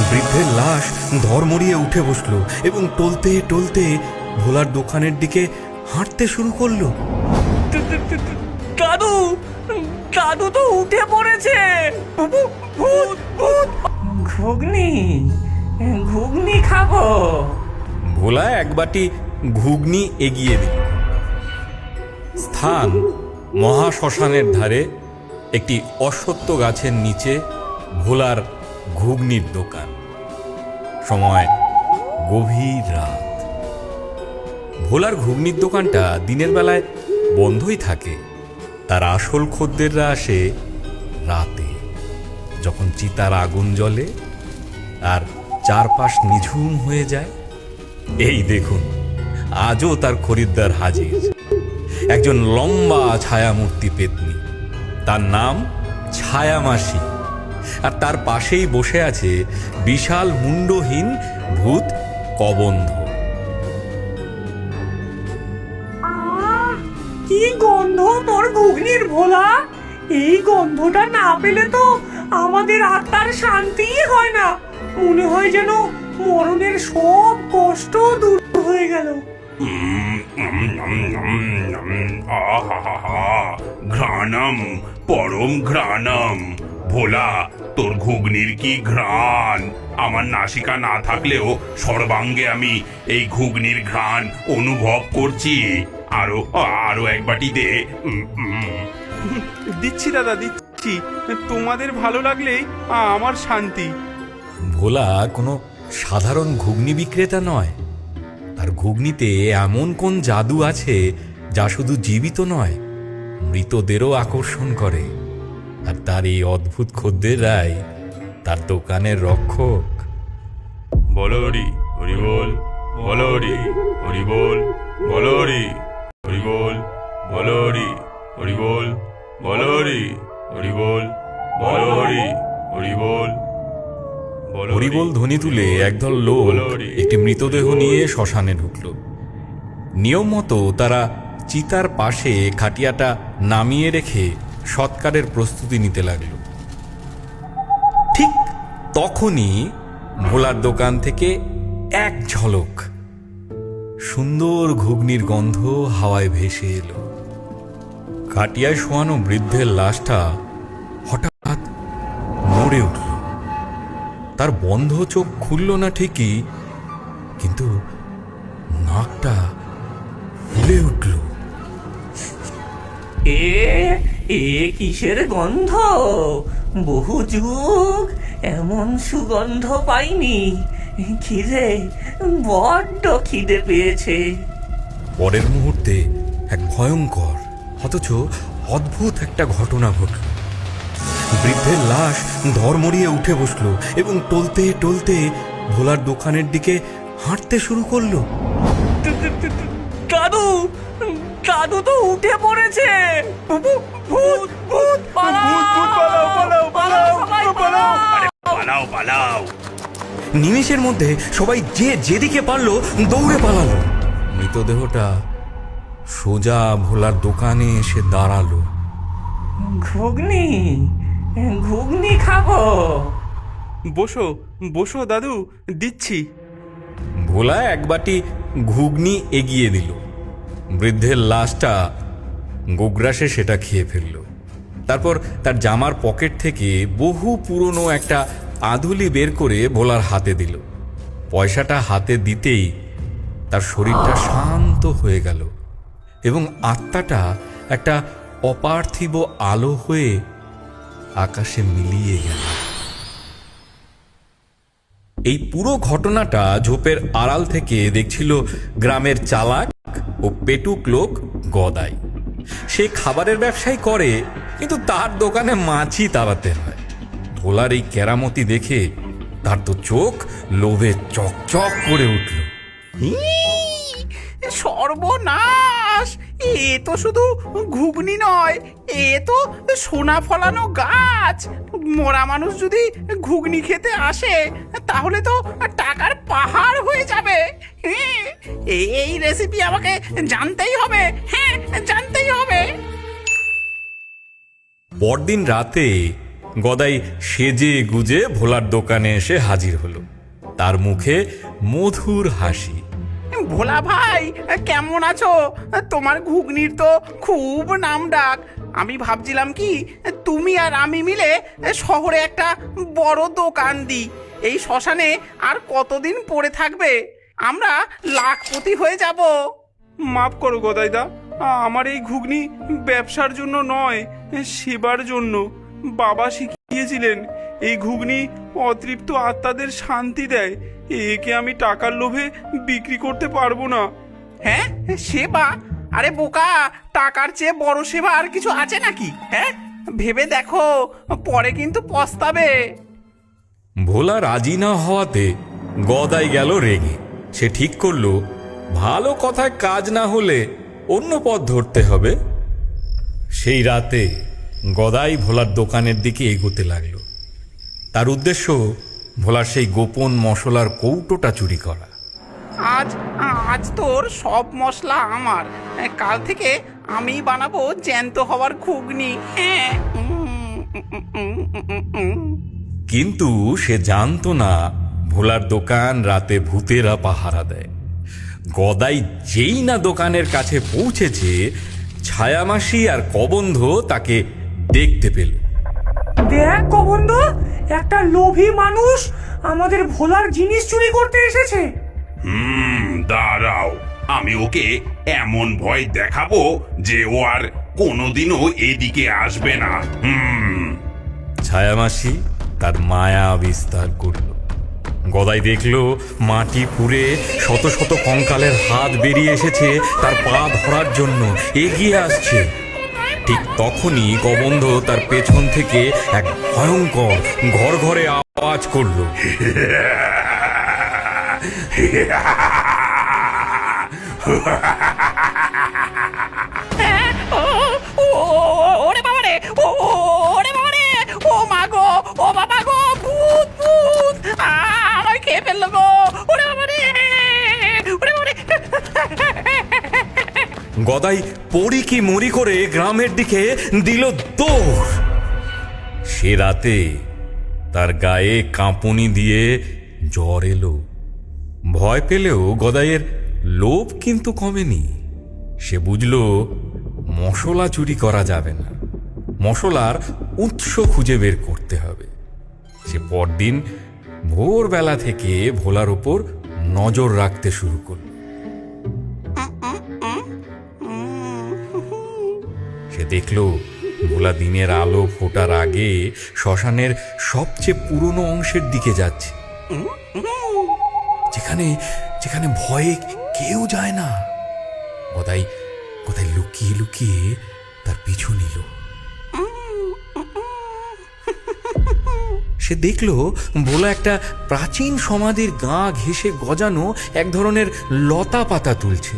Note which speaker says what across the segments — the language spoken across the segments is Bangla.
Speaker 1: বৃদ্ধের লাশ ধড়মড়িয়ে উঠে বসলো এবং টলতে টলতে ভোলার দোকানের দিকে হাঁটতে শুরু করলো।
Speaker 2: দাদু, দাদু তো উঠে পড়েছে। ভূত, ভূত। ঘুগনি, ঘুগনি খাবো।
Speaker 1: ভোলা এক বাটি ঘুগনি এগিয়ে দিল। স্থান মহাশ্মশানের ধারে একটি অশ্বত্থ গাছের নিচে ভোলার ঘুগনির দোকান। সময় গভীর রাত। ভোলার ঘুগনির দোকানটা দিনের বেলায় বন্ধই থাকে। তার আসল খদ্দেররা আসে রাতে, যখন চিতার আগুন জ্বলে আর চারপাশ নিঝুম হয়ে যায়। এই দেখুন, আজও তার খরিদ্দার হাজির। একজন লম্বা ছায়ামূর্তি পেতনি, তার নাম ছায়ামাসি। আর তার পাশেই বসে আছে বিশাল মুন্ডহীন ভূত কবন্ধ।
Speaker 2: কি গন্ধ তোর ঘুগনির ভোলা! এই গন্ধটা না পেলে তো আমাদের আত্মার শান্তিই হয় না। মনে হয় যেন মরণের সব কষ্ট দূর হয়ে গেল।
Speaker 3: ঘ্রাণম, পরম ঘ্রাণম। ভোলা, তোর ঘুগনির কি ঘ্রাণ! আমার নাসিকা না থাকলেও সর্বাঙ্গে আমি এই ঘুগনির ঘ্রাণ অনুভব করছি। আরো আরো এক বাটি দে।
Speaker 4: দিচ্ছি দাদা, দিচ্ছি। তোমাদের ভালো লাগলেই আমার শান্তি।
Speaker 1: ভোলা কোনো সাধারণ ঘুগনি বিক্রেতা নয়। তার ঘুগনিতে এমন কোন জাদু আছে যা শুধু জীবিত নয়, মৃতদেরও আকর্ষণ করে। আর তার এই অদ্ভুত খদ্দেররাই তার দোকানের রক্ষক।
Speaker 3: বলরি হরি বল, বলরি হরি বল, বলরি হরি বল, বলরি হরি বল, বলরি হরি বল, বলরি হরি বল।
Speaker 1: হরিবোল ধ্বনি তুলে একদল লোক একটি মৃতদেহ নিয়ে শ্মশানে ঢুকল। নিয়ম মতো তারা চিতার পাশে খাটিয়াটা নামিয়ে রেখে সৎকারের প্রস্তুতি নিতে লাগল। ঠিক তখনই ভোলার দোকান থেকে এক ঝলক সুন্দর ঘুগনির গন্ধ হাওয়ায় ভেসে এলো। খাটিয়ায় শোয়ানো বৃদ্ধের লাশটা হঠাৎ নড়ে উঠল। তার বন্ধ চোখ খুলল না ঠিকই, কিন্তু নাকটা ফুলে উঠল।
Speaker 2: এ কিসের গন্ধ! বহু যুগ এমন সুগন্ধ পাইনি। খিদে, বড্ড খিদে পেয়েছে।
Speaker 1: পরের মুহূর্তে এক ভয়ঙ্কর অথচ অদ্ভুত একটা ঘটনা ঘটল। বৃদ্ধের লাশ ধড়মড়িয়ে উঠে বসলো এবং টলতে টলতে ভোলার দোকানের দিকে হাঁটতে শুরু করলো।
Speaker 2: দাদু, দাদু তো উঠে পড়েছে। ভূত, ভূত, পালাও, পালাও, সবাই পালাও।
Speaker 3: পালাও, পালাও।
Speaker 1: নিমেষের মধ্যে সবাই যে যেদিকে পারলো দৌড়ে পালালো। মৃতদেহটা সোজা ভোলার দোকানে এসে দাঁড়ালো।
Speaker 2: ঘুগনি, ঘুগনি খাবো।
Speaker 4: বসো, বসো দাদু, দিচ্ছি।
Speaker 1: ভোলা এক বাটি ঘুগনি এগিয়ে দিল। বৃদ্ধের লাশটা গোগ্রাসে সেটা খেয়ে ফেলল। তারপর তার জামার পকেট থেকে বহু পুরনো একটা আধুলি বের করে ভোলার হাতে দিল। পয়সাটা হাতে দিতেই তার শরীরটা শান্ত হয়ে গেল এবং আত্মাটা একটা অপার্থিব আলো হয়ে আকাশে মিলিয়ে গেল। এই পুরো ঘটনাটা ঝোপের আড়াল থেকে দেখছিল গ্রামের চালাক ও পেটুক লোক গদাই। সে খাবারের ব্যবসাই করে, কিন্তু তার দোকানে মাছই তাড়াতে হয়। ভোলার এই কেরামতি দেখে তার তো চোখ লোভে চকচক করে উঠল।
Speaker 5: সর্বনাশ! এ তো শুধু ঘুগনি নয়, এ তো সোনা ফলানো গাছ। মরা মানুষ যদি ঘুগনি খেতে আসে তাহলে তো টাকার পাহাড় হয়ে যাবে। এই রেসিপি আমাকে জানতেই হবে। হ্যাঁ, জানতেই হবে।
Speaker 1: পরদিন রাতে গদাই সেজে গুজে ভোলার দোকানে এসে হাজির হলো। তার মুখে মধুর হাসি।
Speaker 5: ভোলা ভাই, কেমন আছো? তোমার ঘুগনির তো খুব নাম ডাক। আমি ভাবছিলাম কি তুমি আর আমি মিলে শহরে একটা বড় দোকান দিই। এই শ্মশানে আর কতদিন পড়ে থাকবে? আমরা লাখপতি হয়ে যাব।
Speaker 4: মাফ করো গদাইদা, আমার এই ঘুগনি ব্যবসার জন্য নয়, সেবার জন্য। বাবা শিখিয়েছিলেন এই ঘুগনি অতৃপ্ত আত্মাদের শান্তি দেয়। একে আমি টাকার লোভে বিক্রি করতে পারবো না।
Speaker 5: হ্যাঁ, সেবা? আরে বোকা, টাকার চেয়ে বড় সেবা আর কিছু আছে নাকি? হ্যাঁ, ভেবে দেখো, পরে কিন্তু পস্তাবে।
Speaker 1: ভোলা রাজি না হওয়াতে গদাই গেল রেগে। সে ঠিক করলো ভালো কথায় কাজ না হলে অন্য পথ ধরতে হবে। সেই রাতে গদাই ভোলার দোকানের দিকে এগোতে লাগলো। তার উদ্দেশ্য ভোলার সেই গোপন মশলার কৌটোটা চুরি করা।
Speaker 5: আজ আজ তোর সব মশলা আমার। কাল থেকে আমি বানাবো জ্যান্ত হওয়ার ঘুগনি। হ্যাঁ।
Speaker 1: কিন্তু সে জানতো না ভোলার দোকান রাতে ভূতেরা পাহারা দেয়। গদাই যেই না দোকানের কাছে পৌঁছেছে, ছায়ামাসি আর কবন্ধ তাকে দেখতে পেল।
Speaker 2: দেখ গোবন্ধ, একটা লোভী মানুষ আমাদের ভোলার জিনিস চুরি করতে এসেছে।
Speaker 3: দাঁড়াও, আমি ওকে এমন ভয় দেখাবো যে ও আর কোনোদিনও এদিকে আসবে না।
Speaker 1: ছায়ামাসি তার মায়া বিস্তার করল। গদাই দেখল মাটি পুড়ে শত শত কঙ্কালের হাত বেরিয়ে এসেছে তার পা ধরার জন্য, এগিয়ে আসছে। ঠিক তখনই কবন্ধ তার পেছন থেকে এক ভয়ঙ্কর ঘরঘরে আওয়াজ করল।
Speaker 5: ওরে বাবা রে, ওরে বাবা রে, ও মা গো, ও বাবা গো, ভূত ভূত আমায় খেয়ে ফেললো গো। ওরে বাবা রে, ওরে বাবা রে।
Speaker 1: গদাই পড়ি কি মরি করে গ্রামের দিকে দিল দৌড়। সে রাতে তার গায়ে কাঁপুনি দিয়ে জ্বর এলো। ভয় পেলেও গদাইয়ের লোভ কিন্তু কমেনি। সে বুঝল মশলা চুরি করা যাবে না, মশলার উৎস খুঁজে বের করতে হবে। সে পরদিন ভোরবেলা থেকে ভোলার ওপর নজর রাখতে শুরু করল। সে দেখল ভোলা দিনের আলো ফোটার আগে শ্মশানের সবচেয়ে পুরনো অংশের দিকে যাচ্ছে, যেখানে যেখানে ভয়ে কেউ যায় না। গদাই লুকিয়ে লুকিয়ে তার পিছু নিল। সে দেখল ভোলা একটা প্রাচীন সমাধির গা ঘেঁষে গজানো এক ধরনের লতা পাতা তুলছে।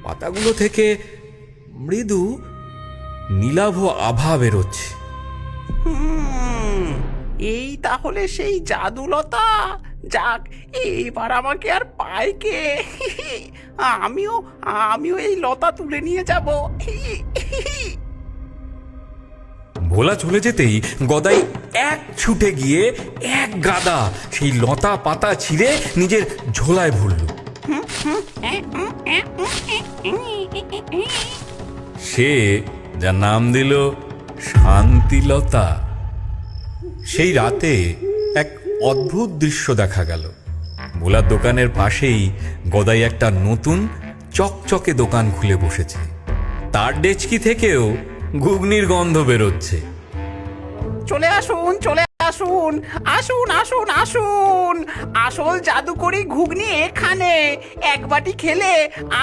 Speaker 1: পাতাগুলো থেকে মৃদু নীলাভ আভা বেরোচ্ছে।
Speaker 5: এই তাহলে সেই জাদুলতা। যাক, এবার আমাকে আর পায় কে? আমিও এই লতা তুলে নিয়ে যাব।
Speaker 1: ভোলা চলে যেতেই গদাই এক ছুটে গিয়ে এক গাদা সেই লতা পাতা ছিঁড়ে নিজের ঝোলায় ভরল। সে যার নাম দিল শান্তিলতা। সেই রাতে এক অদ্ভুত দৃশ্য দেখা গেল। ভোলার দোকানের পাশেই গদাই একটা নতুন চকচকে দোকান খুলে বসেছে। তার ডেচকি থেকেও ঘুগনির গন্ধ বেরোচ্ছে।
Speaker 5: চলে আসুন, চলে আসুন, আসুন আসুন আসুন, আসল জাদুকরি ঘুগনি এখানে। এক বাটি খেলে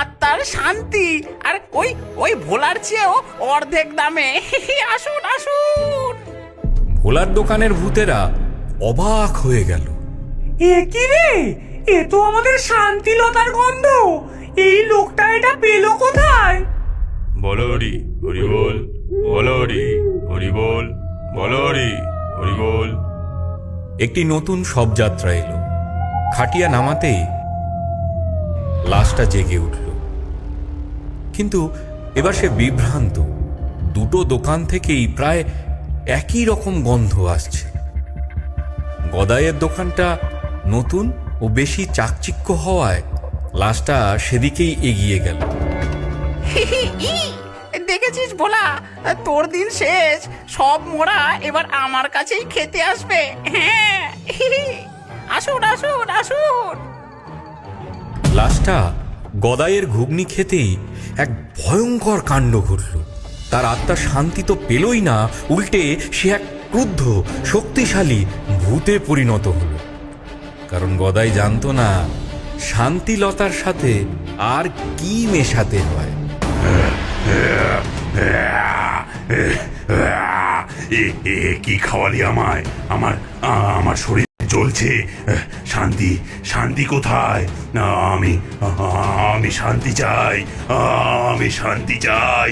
Speaker 5: আত্মার শান্তি, আর ওই ভোলার চেয়েও অর্ধেক দামে। আসুন আসুন।
Speaker 1: ভোলার দোকানের ভূতেরা অবাক হয়ে গেল।
Speaker 2: এ কি রে, এ তো আমাদের শান্তিলতার গন্ধ। এই লোকটা এটা পেলো কোথায়?
Speaker 3: বলরি হরি বল, বলরি হরি বল, বলরি হরি বল।
Speaker 1: একটি নতুন শবযাত্রা এলো। খাটিয়া নামাতেই লাশটা জেগে উঠল। কিন্তু এবার সে বিভ্রান্ত। দুটো দোকান থেকেই প্রায় একই রকম গন্ধ আসছে। গদাইয়ের দোকানটা নতুন ও বেশি চাকচিক্য হওয়ায় লাশটা সেদিকেই এগিয়ে গেল।
Speaker 5: দেখেছিস ভোলা, তোর দিন শেষ, সব মোরা এবার আমার কাছেই খেতে আসবে। হ্যাঁ, আসুন আসুন আসুন।
Speaker 1: লাশটা গদাইয়ের ঘুগনি খেতেই এক ভয়ঙ্কর কাণ্ড ঘটল। তার আত্মা শান্তি তো পেলই না, উল্টে সে এক ক্রুদ্ধ শক্তিশালী ভূতে পরিণত হল। কারণ গদাই জানতো না শান্তিলতার সাথে আর কি মেশাতে হয়।
Speaker 3: কি খাওয়ালি আমায়? আমার শরীর জ্বলছে। শান্তি, শান্তি কোথায়? আমি শান্তি চাই, আমি শান্তি চাই।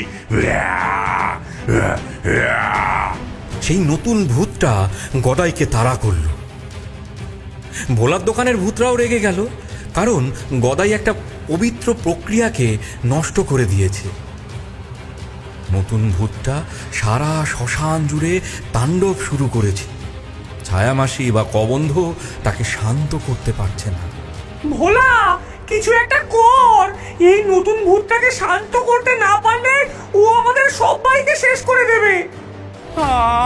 Speaker 1: সেই নতুন ভূতটা গদাইকে তাড়া করল। ভোলার দোকানের ভূতরাও রেগে গেল, কারণ গদাই একটা পবিত্র প্রক্রিয়াকে নষ্ট করে দিয়েছে। নতুন ভূতটা সারা শ্মশান জুড়ে তাণ্ডব শুরু করেছে। ছায়ামাসি বা কবন্ধ তাকে শান্ত করতে পারছে না।
Speaker 2: ভোলা, কিছু একটা কর। এই নতুন ভূতটাকে শান্ত করতে না পারলে ও আমাদের সবাইকে শেষ করে দেবে।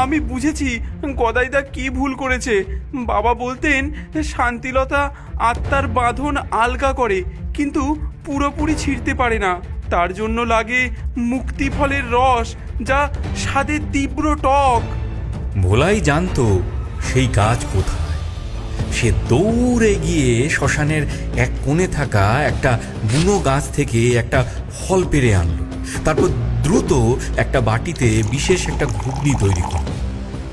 Speaker 4: আমি বুঝেছি গদাইদা কি ভুল করেছে। বাবা বলতেন শান্তিলতা আত্মার বাঁধন আলগা করে, কিন্তু পুরোপুরি ছিঁড়তে পারে না। তার জন্য লাগে মুক্তি ফলের রস, যা স্বাদে তীব্র টক।
Speaker 1: ভোলাই জানতো সেই গাছ কোথায়। সে দৌড়ে গিয়ে শ্মশানের এক কোণে থাকা একটা বুনো গাছ থেকে একটা ফল পেড়ে আনলো। তারপর দ্রুত একটা বাটিতে বিশেষ একটা ঘুগনি তৈরি করল,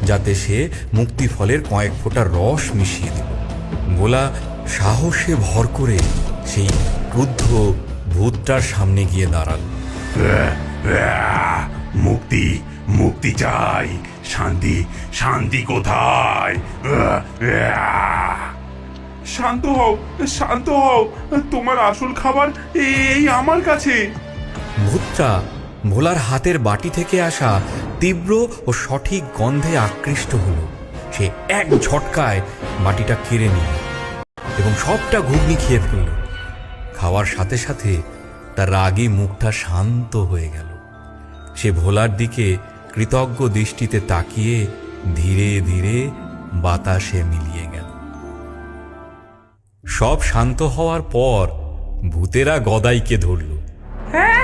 Speaker 1: যাতে সে মুক্তি ফলের কয়েক ফোঁটা রস মিশিয়ে দিল। ভোলা সাহসে ভর করে সেই ক্রুদ্ধ ভূতটার সামনে গিয়ে দাঁড়াল।
Speaker 3: মুক্তি, মুক্তি চাই। শান্তি, শান্তি কোথায়?
Speaker 4: শান্ত হও, শান্ত হও, তোমার আসল খাবার এই আমার কাছে।
Speaker 1: ভূতটা ভোলার হাতের বাটি থেকে আসা তীব্র ও সঠিক গন্ধে আকৃষ্ট হল। সে এক ঝটকায় বাটিটা কেড়ে নিল এবং সবটা ঘুগনি খেয়ে ফেলল। খাওয়ার সাথে সাথে তার রাগী মুখটা শান্ত হয়ে গেল। সে ভোলার দিকে কৃতজ্ঞ দৃষ্টিতে তাকিয়ে ধীরে ধীরে বাতাসে মিলিয়ে গেল। সব শান্ত হওয়ার পর ভূতেরা গদাইকে ধরল।
Speaker 2: হ্যাঁ,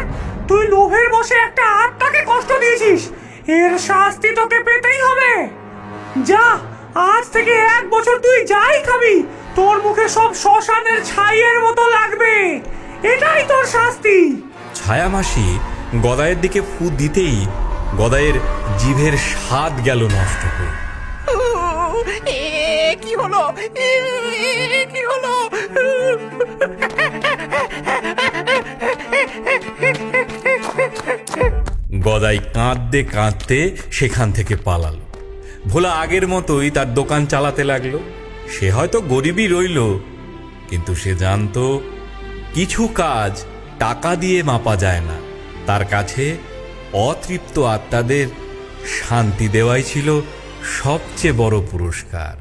Speaker 2: তুই লোভের বসে একটা আত্মাকে কষ্ট দিয়েছিস, এর শাস্তি তোকে পেতেই হবে। যা, আজ থেকে 1 বছর তুই যাই খাবি, তোর মুখে সব শ্মশানের ছাইয়ের মতো লাগবে। এটাই তোর শাস্তি।
Speaker 1: ছায়ামাসি গদাইয়ের দিকে ফু দিতেই গদাইয়ের জিভের স্বাদ গেল নষ্ট হয়ে।
Speaker 5: কি হলো, কি হলো?
Speaker 1: গদাই কাঁদতে কাঁদতে সেখান থেকে পালালো। ভোলা আগের মতোই তার দোকান চালাতে লাগলো। সে হয়তো গরিবই রইল, কিন্তু সে জানতো কিছু কাজ টাকা দিয়ে মাপা যায় না। তার কাছে অতৃপ্ত আত্মাদের শান্তি দেওয়াই ছিল সবচেয়ে বড় পুরস্কার।